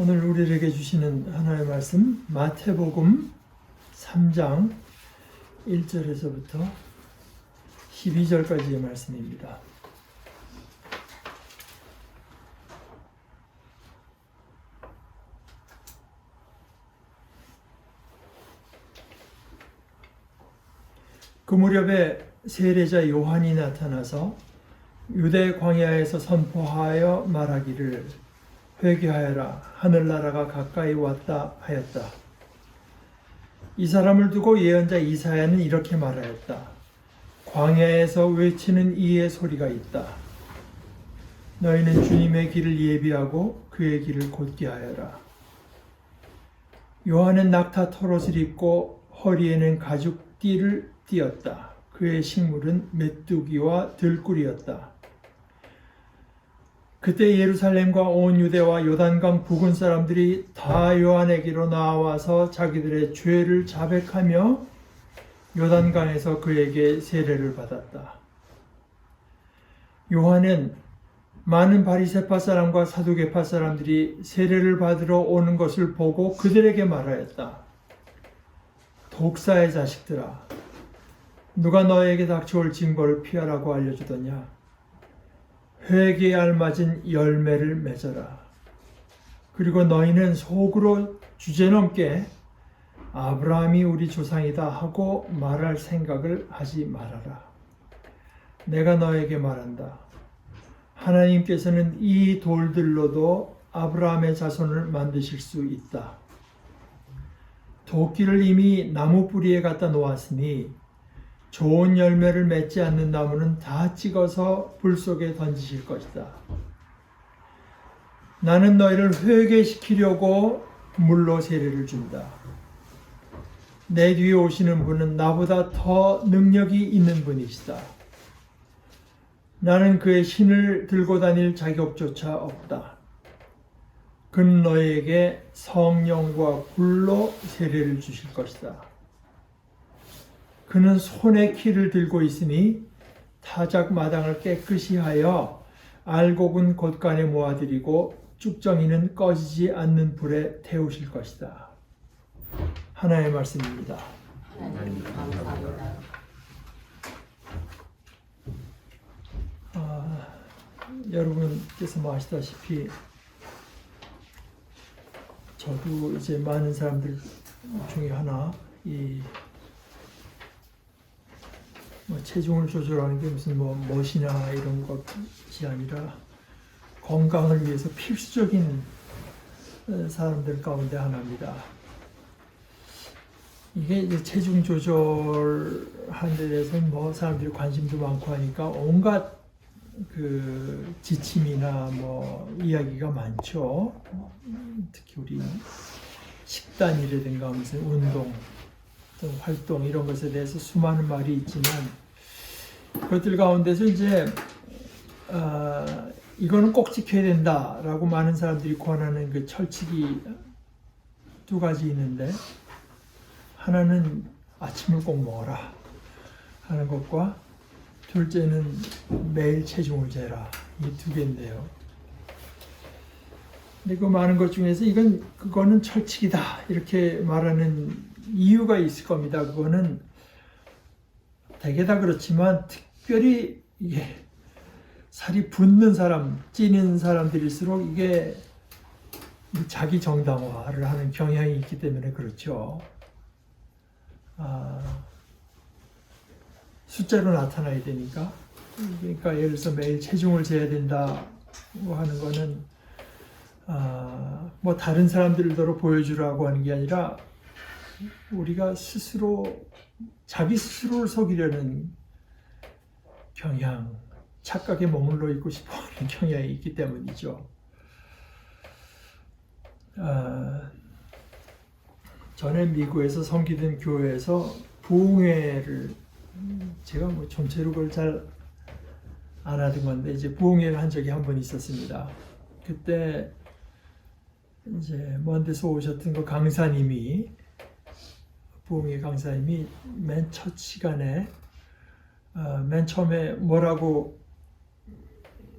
오늘 우리에게 주시는 하나님의 말씀 마태복음 3장 1절에서부터 12절까지의 말씀입니다. 그 무렵에 세례자 요한이 나타나서 유대 광야에서 선포하여 말하기를 회개하여라, 하늘나라가 가까이 왔다 하였다. 이 사람을 두고 예언자 이사야는 이렇게 말하였다. 광야에서 외치는 이의 소리가 있다. 너희는 주님의 길을 예비하고 그의 길을 곧게 하여라. 요한은 낙타 털옷을 입고 허리에는 가죽띠를 띠었다. 그의 식물은 메뚜기와 들꿀이었다. 그때 예루살렘과 온 유대와 요단강 부근 사람들이 다 요한에게로 나와서 자기들의 죄를 자백하며 요단강에서 그에게 세례를 받았다. 요한은 많은 바리새파 사람과 사두개파 사람들이 세례를 받으러 오는 것을 보고 그들에게 말하였다. 독사의 자식들아, 누가 너에게 닥쳐올 징벌을 피하라고 알려주더냐? 회개에 알맞은 열매를 맺어라. 그리고 너희는 속으로 주제넘게 아브라함이 우리 조상이다 하고 말할 생각을 하지 말아라. 내가 너에게 말한다. 하나님께서는 이 돌들로도 아브라함의 자손을 만드실 수 있다. 도끼를 이미 나무 뿌리에 갖다 놓았으니 좋은 열매를 맺지 않는 나무는 다 찍어서 불 속에 던지실 것이다. 나는 너희를 회개시키려고 물로 세례를 준다. 내 뒤에 오시는 분은 나보다 더 능력이 있는 분이시다. 나는 그의 신을 들고 다닐 자격조차 없다. 그는 너희에게 성령과 불로 세례를 주실 것이다. 그는 손에 키를 들고 있으니 타작 마당을 깨끗이 하여 알곡은 곳간에 모아들이고 쭉정이는 꺼지지 않는 불에 태우실 것이다. 하나의 말씀입니다. 하나님 감사합니다. 여러분께서 아시다시피 저도 이제 많은 사람들 중에 하나 체중을 조절하는 게 무슨 멋이나 이런 것이 아니라 건강을 위해서 필수적인 사람들 가운데 하나입니다. 이게 이제 체중 조절하는 데 대해서 사람들이 관심도 많고 하니까 온갖 그 지침이나 이야기가 많죠. 특히 우리 식단이라든가 무슨 운동, 또 활동 이런 것에 대해서 수많은 말이 있지만 그것들 가운데서 이제 이거는 꼭 지켜야 된다라고 많은 사람들이 권하는 그 철칙이 두 가지 있는데, 하나는 아침을 꼭 먹어라 하는 것과 둘째는 매일 체중을 재라, 이 두 개인데요. 근데 그 많은 것 중에서 그거는 철칙이다 이렇게 말하는 이유가 있을 겁니다. 그거는 대개 다 그렇지만 특별히 이게 살이 붙는 사람, 찌는 사람들일수록 이게 자기 정당화를 하는 경향이 있기 때문에 그렇죠. 숫자로 나타나야 되니까. 그러니까 예를 들어서 매일 체중을 재야 된다고 하는 거는 다른 사람들더러 보여주라고 하는 게 아니라 우리가 자기 스스로를 속이려는 경향, 착각에 머물러 있고 싶어하는 경향이 있기 때문이죠. 전에 미국에서 섬기던 교회에서 부흥회를, 제가 전체로 그걸 잘 안 하던 건데 이제 부흥회를 한 적이 한 번 있었습니다. 그때 이제 먼 데서 오셨던 그 강사님이, 부흥회 강사님이 맨 첫 시간에 맨 처음에 뭐라고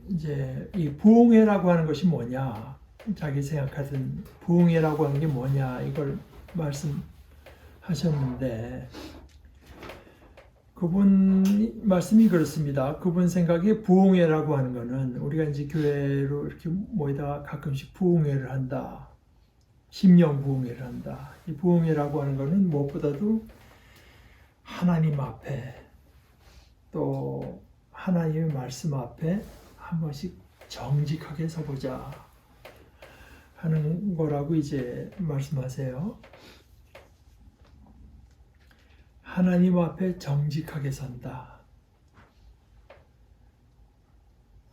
이제 이 부흥회라고 하는 것이 뭐냐, 자기 생각하던 부흥회라고 하는 게 뭐냐 이걸 말씀하셨는데 그분 말씀이 그렇습니다. 그분 생각에 부흥회라고 하는 거는 우리가 이제 교회로 이렇게 모이다가 가끔씩 부흥회를 한다. 심령 부흥회를 한다. 이 부흥회라고 하는 거는 무엇보다도 하나님 앞에 또 하나님의 말씀 앞에 한 번씩 정직하게 서보자 하는 거라고 이제 말씀하세요. 하나님 앞에 정직하게 선다.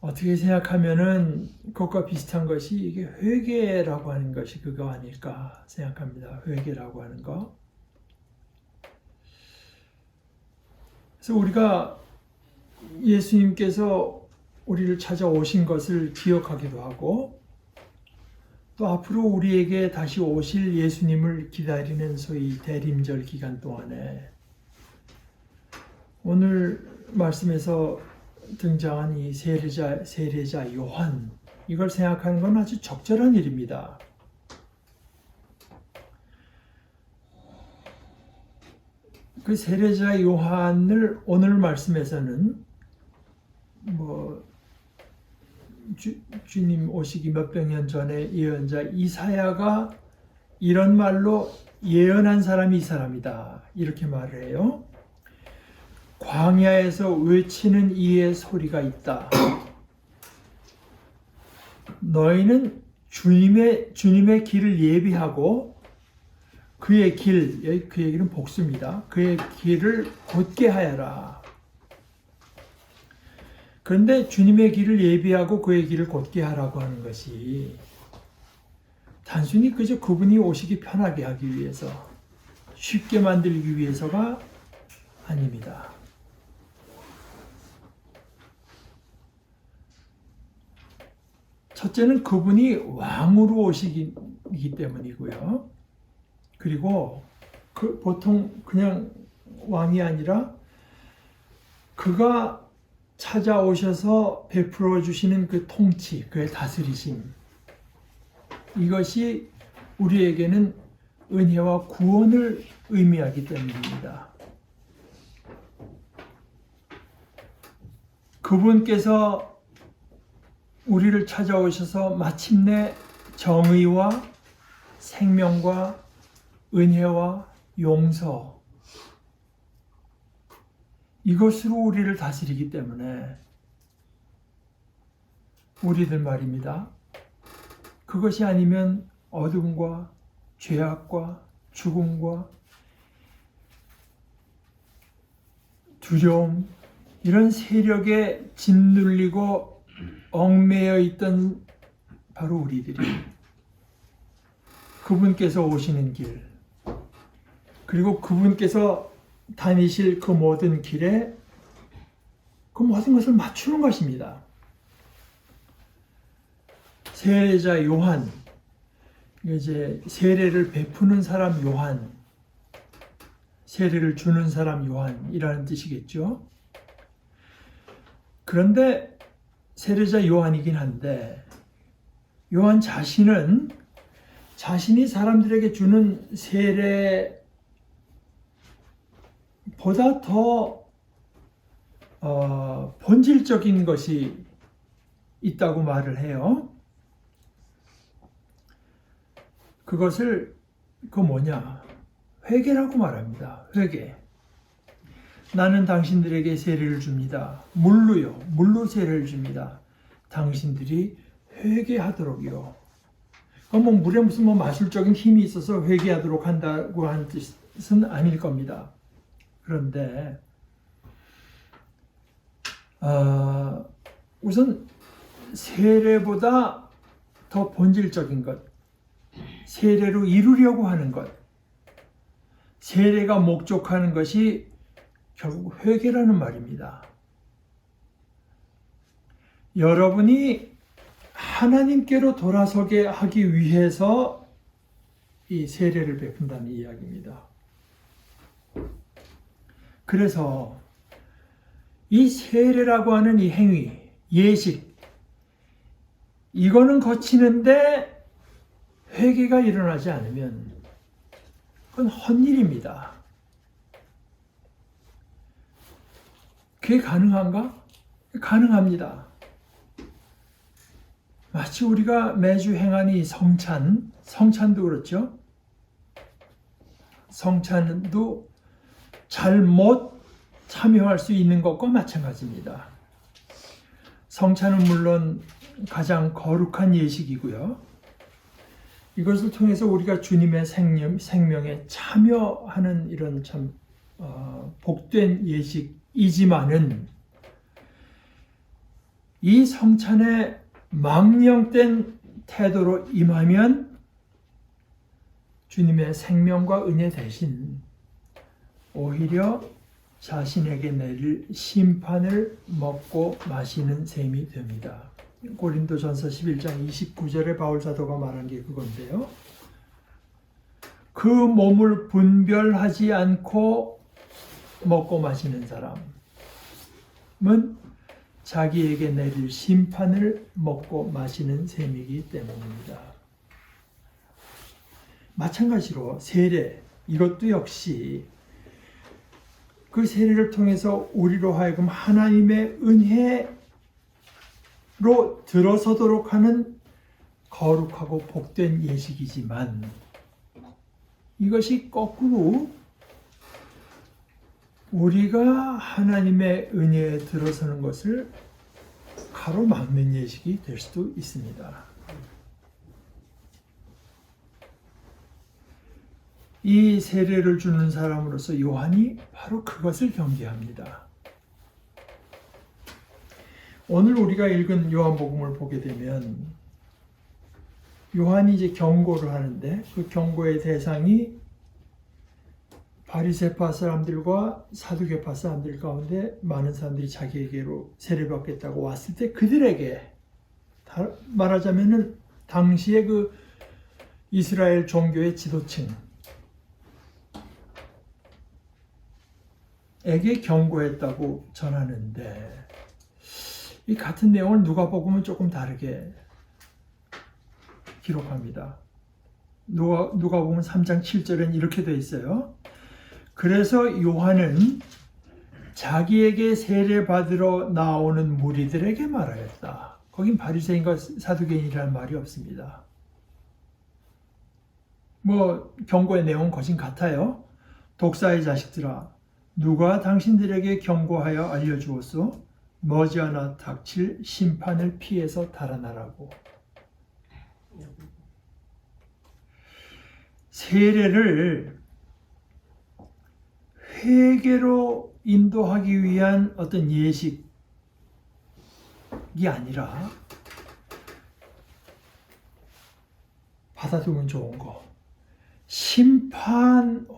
어떻게 생각하면은 그것과 비슷한 것이 이게 회개라고 하는 것이 그거 아닐까 생각합니다. 회개라고 하는 거. 그래서 우리가 예수님께서 우리를 찾아오신 것을 기억하기도 하고 또 앞으로 우리에게 다시 오실 예수님을 기다리는 소위 대림절 기간 동안에 오늘 말씀에서 등장한 이 세례자 요한 이걸 생각하는 건 아주 적절한 일입니다. 그 세례자 요한을 오늘 말씀에서는 주님 오시기 몇백 년 전에 예언자 이사야가 이런 말로 예언한 사람이 이 사람이다 이렇게 말을 해요. 광야에서 외치는 이의 소리가 있다. 너희는 주님의 길을 예비하고 그의 길, 그의 길은 복수입니다. 그의 길을 곧게 하여라. 그런데 주님의 길을 예비하고 그의 길을 곧게 하라고 하는 것이 단순히 그저 그분이 오시기 편하게 하기 위해서 쉽게 만들기 위해서가 아닙니다. 첫째는 그분이 왕으로 오시기 때문이고요. 그리고 보통 그냥 왕이 아니라 그가 찾아오셔서 베풀어 주시는 그 통치, 그의 다스리심 이것이 우리에게는 은혜와 구원을 의미하기 때문입니다. 그분께서 우리를 찾아오셔서 마침내 정의와 생명과 은혜와 용서 이것으로 우리를 다스리기 때문에 우리들 말입니다. 그것이 아니면 어둠과 죄악과 죽음과 두려움 이런 세력에 짓눌리고 얽매여 있던 바로 우리들이 그분께서 오시는 길 그리고 그분께서 다니실 그 모든 길에 그 모든 것을 맞추는 것입니다. 세례자 요한, 이제 세례를 베푸는 사람 요한, 세례를 주는 사람 요한이라는 뜻이겠죠. 그런데 세례자 요한이긴 한데 요한 자신은 자신이 사람들에게 주는 세례보다 더 본질적인 것이 있다고 말을 해요. 그것을 뭐냐? 회개라고 말합니다. 회개. 나는 당신들에게 세례를 줍니다. 물로 세례를 줍니다. 당신들이 회개하도록이요. 그럼 물에 무슨 마술적인 힘이 있어서 회개하도록 한다고 하는 뜻은 아닐 겁니다. 그런데 우선 세례보다 더 본질적인 것, 세례로 이루려고 하는 것, 세례가 목적하는 것이 결국 회개라는 말입니다. 여러분이 하나님께로 돌아서게 하기 위해서 이 세례를 베푼다는 이야기입니다. 그래서 이 세례라고 하는 이 행위, 예식, 이거는 거치는데 회개가 일어나지 않으면 그건 헛일입니다. 그게 가능한가? 가능합니다. 마치 우리가 매주 행하는 이 성찬도 그렇죠. 성찬도 잘못 참여할 수 있는 것과 마찬가지입니다. 성찬은 물론 가장 거룩한 예식이고요. 이것을 통해서 우리가 주님의 생명에 참여하는 이런 참 복된 예식이지만은 이 성찬에 망령된 태도로 임하면 주님의 생명과 은혜 대신 오히려 자신에게 내릴 심판을 먹고 마시는 셈이 됩니다. 고린도전서 11장 29절에 바울 사도가 말한 게 그건데요. 그 몸을 분별하지 않고 먹고 마시는 사람은 자기에게 내릴 심판을 먹고 마시는 셈이기 때문입니다. 마찬가지로 세례, 이것도 역시 그 세례를 통해서 우리로 하여금 하나님의 은혜로 들어서도록 하는 거룩하고 복된 예식이지만 이것이 거꾸로 우리가 하나님의 은혜에 들어서는 것을 가로막는 예식이 될 수도 있습니다. 이 세례를 주는 사람으로서 요한이 바로 그것을 경계합니다. 오늘 우리가 읽은 요한복음을 보게 되면 요한이 이제 경고를 하는데 그 경고의 대상이 바리새파 사람들과 사두개파 사람들 가운데 많은 사람들이 자기에게로 세례받겠다고 왔을 때 그들에게 말하자면은 당시에 그 이스라엘 종교의 지도층 에게 경고했다고 전하는데 이 같은 내용을 누가복음은 조금 다르게 기록합니다. 누가복음 3장 7절엔 이렇게 되어 있어요. 그래서 요한은 자기에게 세례받으러 나오는 무리들에게 말하였다. 거긴 바리새인과 사두개인이라는 말이 없습니다. 경고의 내용은 거진 같아요. 독사의 자식들아, 누가 당신들에게 경고하여 알려주었소? 머지않아 닥칠 심판을 피해서 달아나라고. 세례를 회개로 인도하기 위한 어떤 예식이 아니라 받아두면 좋은 거. 심판,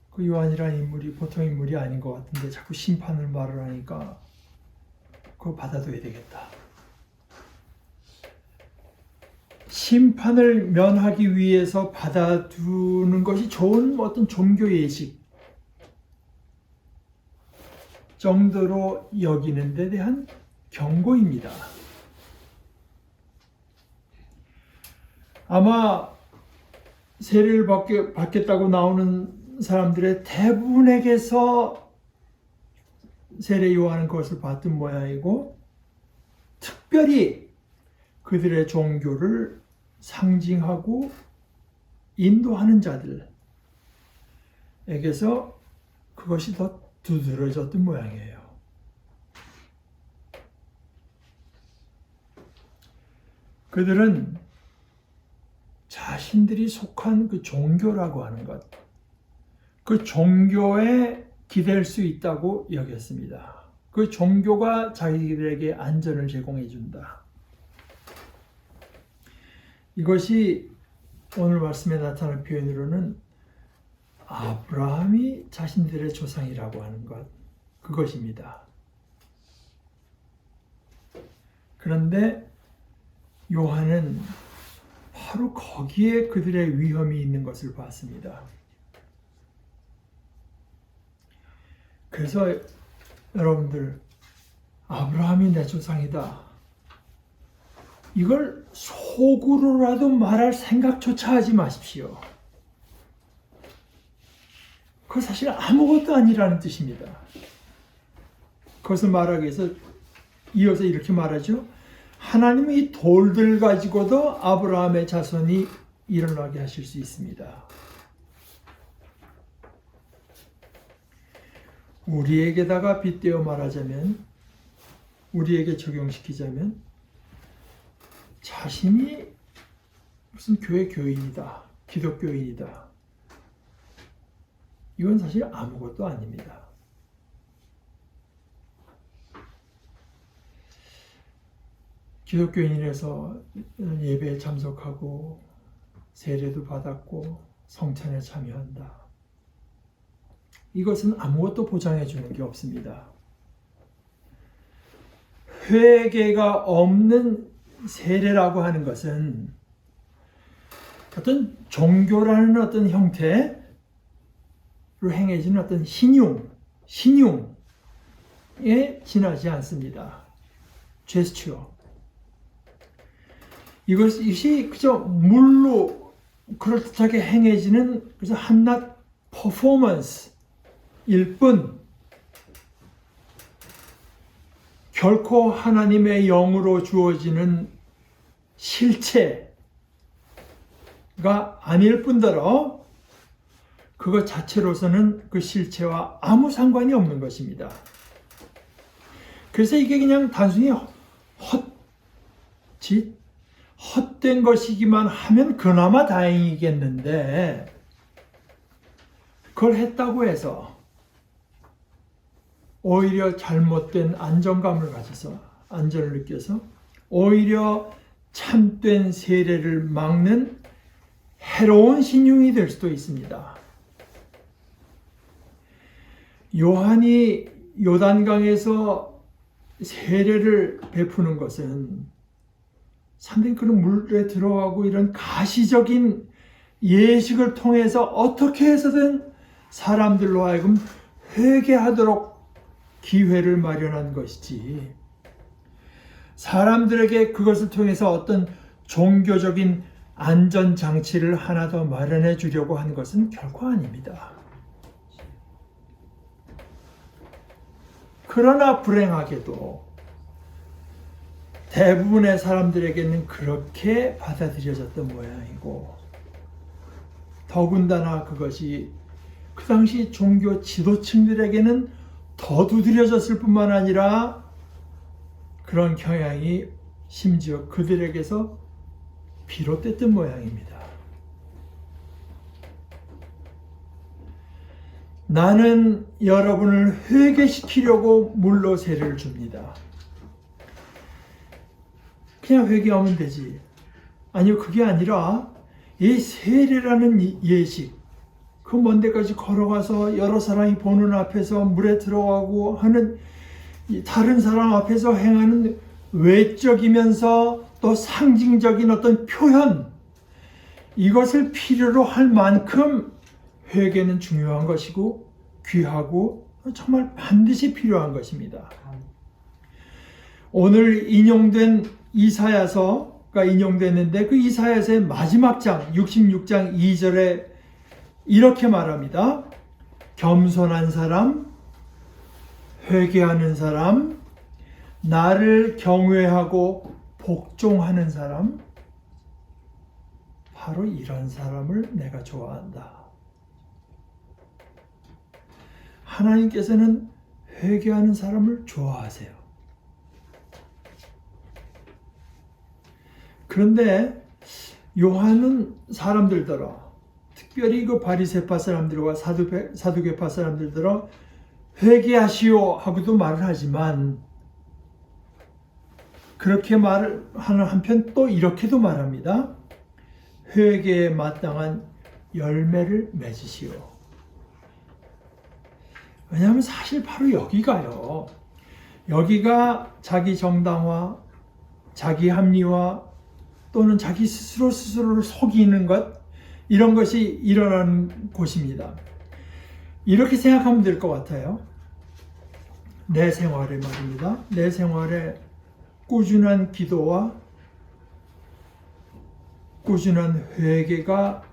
그 요한이라는 인물이 보통 인물이 아닌 것 같은데 자꾸 심판을 말을 하니까 그거 받아둬야 되겠다. 심판을 면하기 위해서 받아두는 것이 좋은 어떤 종교 예식 정도로 여기는 데 대한 경고입니다. 아마 세례를 받겠다고 나오는 사람들의 대부분에게서 세례 요한은 그것을 받은 모양이고 특별히 그들의 종교를 상징하고 인도하는 자들에게서 그것이 더 두드러졌던 모양이에요. 그들은 자신들이 속한 그 종교라고 하는 것, 그 종교에 기댈 수 있다고 여겼습니다. 그 종교가 자기들에게 안전을 제공해 준다. 이것이 오늘 말씀에 나타난 표현으로는 아브라함이 자신들의 조상이라고 하는 것, 그것입니다. 그런데 요한은 바로 거기에 그들의 위험이 있는 것을 봤습니다. 그래서 여러분들, 아브라함이 내 조상이다. 이걸 속으로라도 말할 생각조차 하지 마십시오. 그거 사실 아무것도 아니라는 뜻입니다. 그것을 말하기 위해서 이어서 이렇게 말하죠. 하나님은 이 돌들 가지고도 아브라함의 자손이 일어나게 하실 수 있습니다. 우리에게다가 빗대어 말하자면, 우리에게 적용시키자면, 자신이 무슨 교회 교인이다, 기독교인이다, 이건 사실 아무것도 아닙니다. 기독교인이라서 예배에 참석하고 세례도 받았고 성찬에 참여한다, 이것은 아무것도 보장해 주는 게 없습니다. 회개가 없는 세례라고 하는 것은 어떤 종교라는 어떤 형태로 행해지는 어떤 신용에 지나지 않습니다. 제스처. 이것이 그저 물로 그럴듯하게 행해지는 그저 한낱 퍼포먼스일 뿐, 결코 하나님의 영으로 주어지는 실체가 아닐 뿐더러 그것 자체로서는 그 실체와 아무 상관이 없는 것입니다. 그래서 이게 그냥 단순히 헛된 것이기만 하면 그나마 다행이겠는데, 그걸 했다고 해서 오히려 잘못된 안정감을 가져서, 안전을 느껴서 오히려 참된 세례를 막는 해로운 신용이 될 수도 있습니다. 요한이 요단강에서 세례를 베푸는 것은 상당히 그런 물에 들어가고 이런 가시적인 예식을 통해서 어떻게 해서든 사람들로 하여금 회개하도록 기회를 마련한 것이지, 사람들에게 그것을 통해서 어떤 종교적인 안전장치를 하나 더 마련해 주려고 한 것은 결코 아닙니다. 그러나 불행하게도 대부분의 사람들에게는 그렇게 받아들여졌던 모양이고, 더군다나 그것이 그 당시 종교 지도층들에게는 더 두드려졌을 뿐만 아니라 그런 경향이 심지어 그들에게서 비롯됐던 모양입니다. 나는 여러분을 회개시키려고 물로 세례를 줍니다. 그냥 회개하면 되지. 아니요, 그게 아니라 이 세례라는 예식, 그 먼 데까지 걸어가서 여러 사람이 보는 앞에서 물에 들어가고 하는, 다른 사람 앞에서 행하는 외적이면서 또 상징적인 어떤 표현, 이것을 필요로 할 만큼 회개는 중요한 것이고 귀하고 정말 반드시 필요한 것입니다. 오늘 인용된 이사야서가 인용됐는데, 그 이사야서의 마지막 장 66장 2절에 이렇게 말합니다. 겸손한 사람, 회개하는 사람, 나를 경외하고 복종하는 사람, 바로 이런 사람을 내가 좋아한다. 하나님께서는 회개하는 사람을 좋아하세요. 그런데 요한은 사람들더러, 특별히 그 바리새파 사람들과 사두개파 사람들더러 회개하시오 하고도 말을 하지만, 그렇게 말을 하는 한편 또 이렇게도 말합니다. 회개에 마땅한 열매를 맺으시오. 왜냐하면 사실 바로 여기가요, 여기가 자기 정당화, 자기 합리화, 또는 자기 스스로를 속이는 것, 이런 것이 일어나는 곳입니다. 이렇게 생각하면 될 것 같아요. 내 생활에 말입니다. 내 생활에 꾸준한 기도와 꾸준한 회개가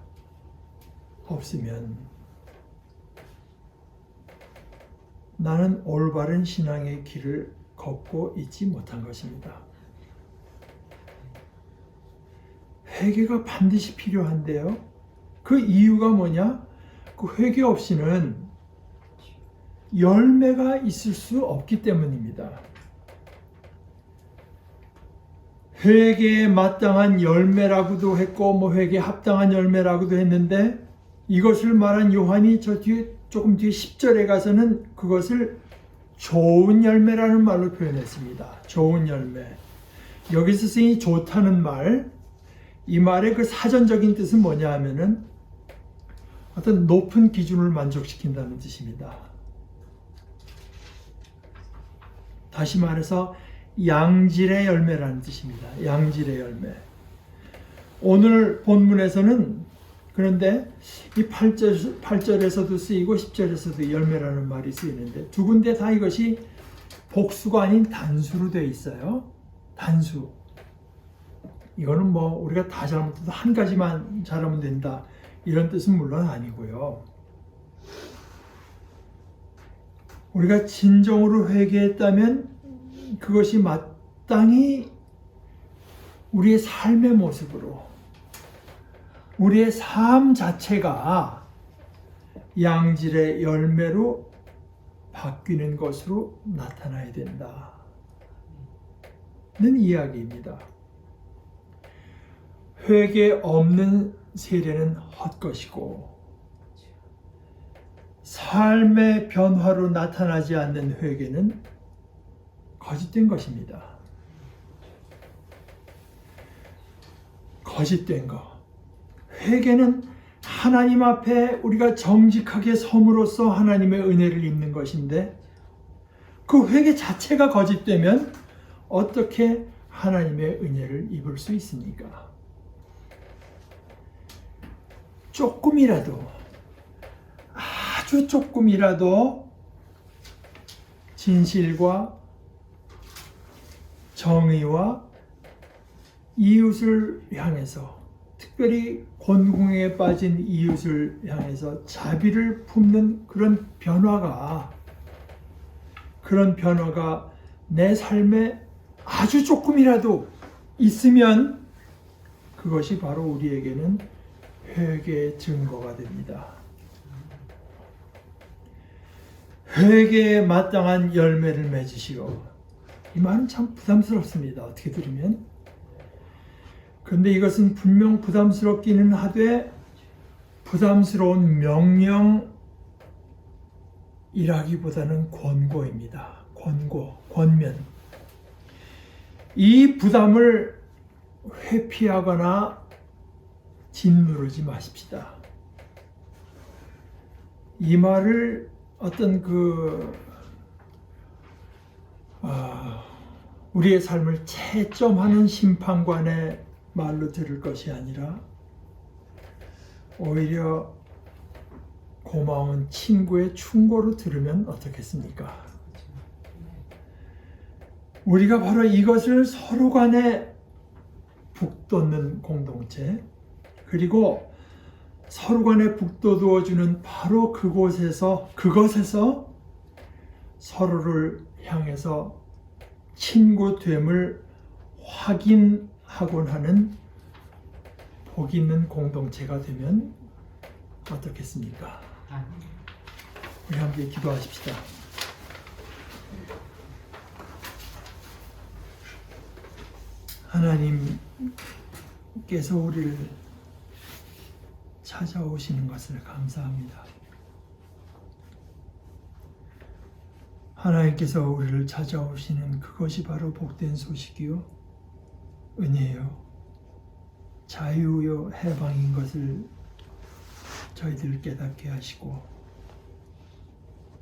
없으면 나는 올바른 신앙의 길을 걷고 있지 못한 것입니다. 회개가 반드시 필요한데요. 그 이유가 뭐냐? 그 회개 없이는 열매가 있을 수 없기 때문입니다. 회개에 마땅한 열매라고도 했고 회개에 합당한 열매라고도 했는데 이것을 말한 요한이 저 뒤에 조금 뒤에 10절에 가서는 그것을 좋은 열매라는 말로 표현했습니다. 좋은 열매. 여기서 쓰인 좋다는 말, 이 말의 그 사전적인 뜻은 뭐냐 하면은 어떤 높은 기준을 만족시킨다는 뜻입니다. 다시 말해서 양질의 열매라는 뜻입니다. 양질의 열매. 오늘 본문에서는 그런데 이 8절에서도 쓰이고 10절에서도 열매라는 말이 쓰이는데 두 군데 다 이것이 복수가 아닌 단수로 되어 있어요. 단수. 이거는 뭐 우리가 다 잘못해도 한 가지만 잘하면 된다 이런 뜻은 물론 아니고요. 우리가 진정으로 회개했다면 그것이 마땅히 우리의 삶의 모습으로 우리의 삶 자체가 양질의 열매로 바뀌는 것으로 나타나야 된다는 이야기입니다. 회개 없는 세례는 헛것이고 삶의 변화로 나타나지 않는 회개는 거짓된 것입니다. 거짓된 것. 회개는 하나님 앞에 우리가 정직하게 섬으로써 하나님의 은혜를 입는 것인데 그 회개 자체가 거짓되면 어떻게 하나님의 은혜를 입을 수 있습니까? 조금이라도 아주 조금이라도 진실과 정의와 이웃을 향해서 특별히 곤궁에 빠진 이웃을 향해서 자비를 품는 그런 변화가 내 삶에 아주 조금이라도 있으면 그것이 바로 우리에게는 회개의 증거가 됩니다. 회개에 마땅한 열매를 맺으시오. 이 말은 참 부담스럽습니다. 어떻게 들으면. 그런데 이것은 분명 부담스럽기는 하되 부담스러운 명령이라기보다는 권고입니다. 권면. 이 부담을 회피하거나 짓누르지 마십시다. 이 말을 어떤 우리의 삶을 채점하는 심판관의 말로 들을 것이 아니라 오히려 고마운 친구의 충고로 들으면 어떻겠습니까? 우리가 바로 이것을 서로 간에 북돋는 공동체, 그리고 서로 간에 북돋워주는 바로 그것에서 서로를 향해서 친구됨을 확인하곤 하는 복 있는 공동체가 되면 어떻겠습니까? 우리 함께 기도하십시다. 하나님께서 우리를 찾아오시는 것을 감사합니다. 하나님께서 우리를 찾아오시는 그것이 바로 복된 소식이요, 은혜요, 자유요, 해방인 것을 저희들 깨닫게 하시고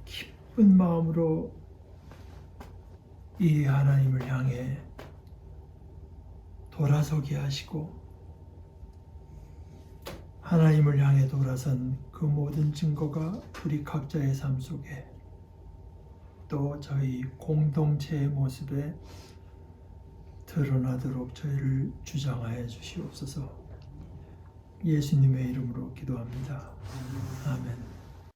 기쁜 마음으로 이 하나님을 향해 돌아서게 하시고 하나님을 향해 돌아선 그 모든 증거가 우리 각자의 삶 속에 또 저희 공동체의 모습에 드러나도록 저희를 주장하여 주시옵소서. 예수님의 이름으로 기도합니다. 아멘.